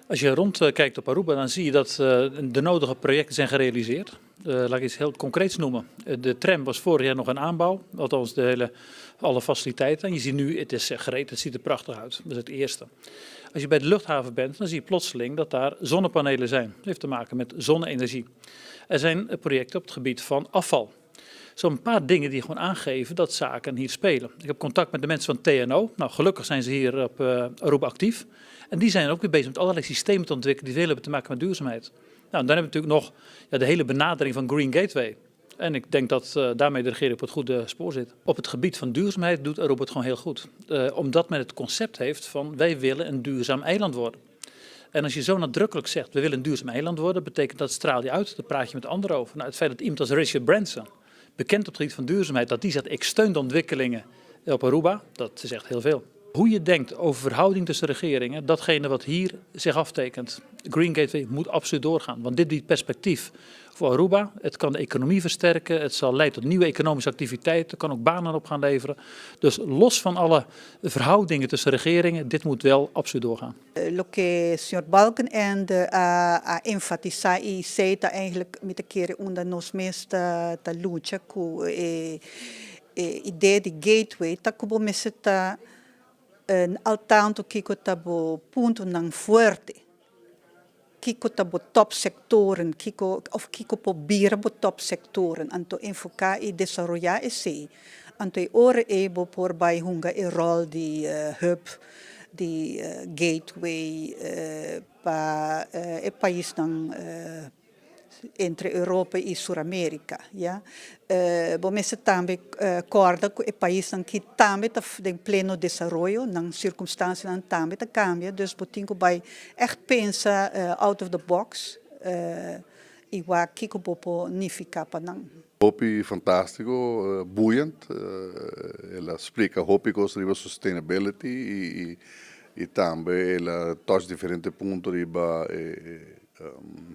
Als je rondkijkt op Aruba, dan zie je dat de nodige projecten zijn gerealiseerd. Laat ik iets heel concreets noemen. De tram was vorig jaar nog in aanbouw, althans alle faciliteiten. En je ziet nu, het is gereed, het ziet er prachtig uit. Dat is het eerste. Als je bij de luchthaven bent, dan zie je plotseling dat daar zonnepanelen zijn. Dat heeft te maken met zonne-energie. Er zijn projecten op het gebied van afval. Zo'n paar dingen die gewoon aangeven dat zaken hier spelen. Ik heb contact met de mensen van TNO. Nou, gelukkig zijn ze hier op Aruba actief. En die zijn ook weer bezig met allerlei systemen te ontwikkelen die veel hebben te maken met duurzaamheid. Nou, en dan hebben we natuurlijk nog de hele benadering van Green Gateway. En ik denk dat daarmee de regering op het goede spoor zit. Op het gebied van duurzaamheid doet Aruba het gewoon heel goed. Omdat men het concept heeft van wij willen een duurzaam eiland worden. En als je zo nadrukkelijk zegt we willen een duurzaam eiland worden, betekent dat straal je uit. Daar praat je met anderen over. Nou, het feit dat iemand als Richard Branson, bekend op het gebied van duurzaamheid, dat die zegt ik steun de ontwikkelingen op Aruba, dat is echt heel veel. Hoe je denkt over verhouding tussen regeringen, datgene wat hier zich aftekent. Green Gateway moet absoluut doorgaan, want dit biedt perspectief voor Aruba. Het kan de economie versterken, het zal leiden tot nieuwe economische activiteiten, het kan ook banen op gaan leveren. Dus los van alle verhoudingen tussen regeringen, dit moet wel absoluut doorgaan. Lo que senhor Balkenende a enfatizar e aceita eigenlijk met de keren onder nos mesma ta lucha com ideia de gateway ta kubo meseta al tanto kiko tabo punto nang fuerte. Kiko tabo top sectoren, kiko po bira bo top sectoren, anto enfocar e desarrollar esse, anto e ore ebo por bai hunga e rol di hub, di gateway pa e país nang entre Europa e Sul-América, ja. Bom, esse também corda com o país que também está em pleno desenvolvimento, nas circunstâncias também está cambia, dus botinho vai echt pensa out of the box, igual que o popo não fica para não. Hopi fantástico, boeiend. Ela explica Hopi sobre sustainability e também ela toca diferentes pontos riba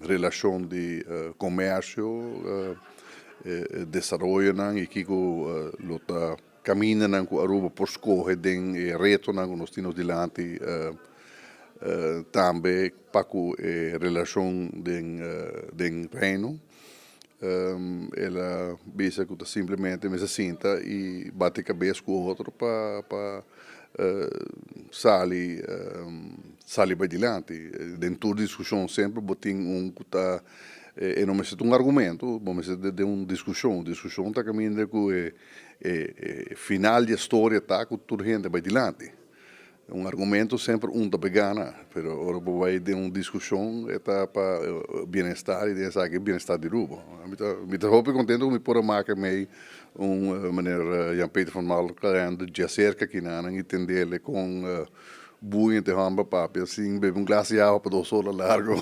relação de comércio, desarrollo e que luta caminha com Aruba por escolher den reto na nos tinos dilante também para relação den reino. Ela pensa que simplesmente me sinta e bate cabeça com o outro para sali para adiante. Dentro da discussão sempre botem que está e não me sente argumento, mas de uma discussão está caminhando com final da história está com toda a gente para adiante. Argumento sempre tá pegana, mas agora vai ter uma discussão está para bem-estar e de saber bem-estar de Aruba. Me hoop contente om por maken mee meneer Jan-Peter van Malkeren de cerca aqui na entender com boeiend te gaan bepapen, assim, bebe glas de água para 2 horas largo.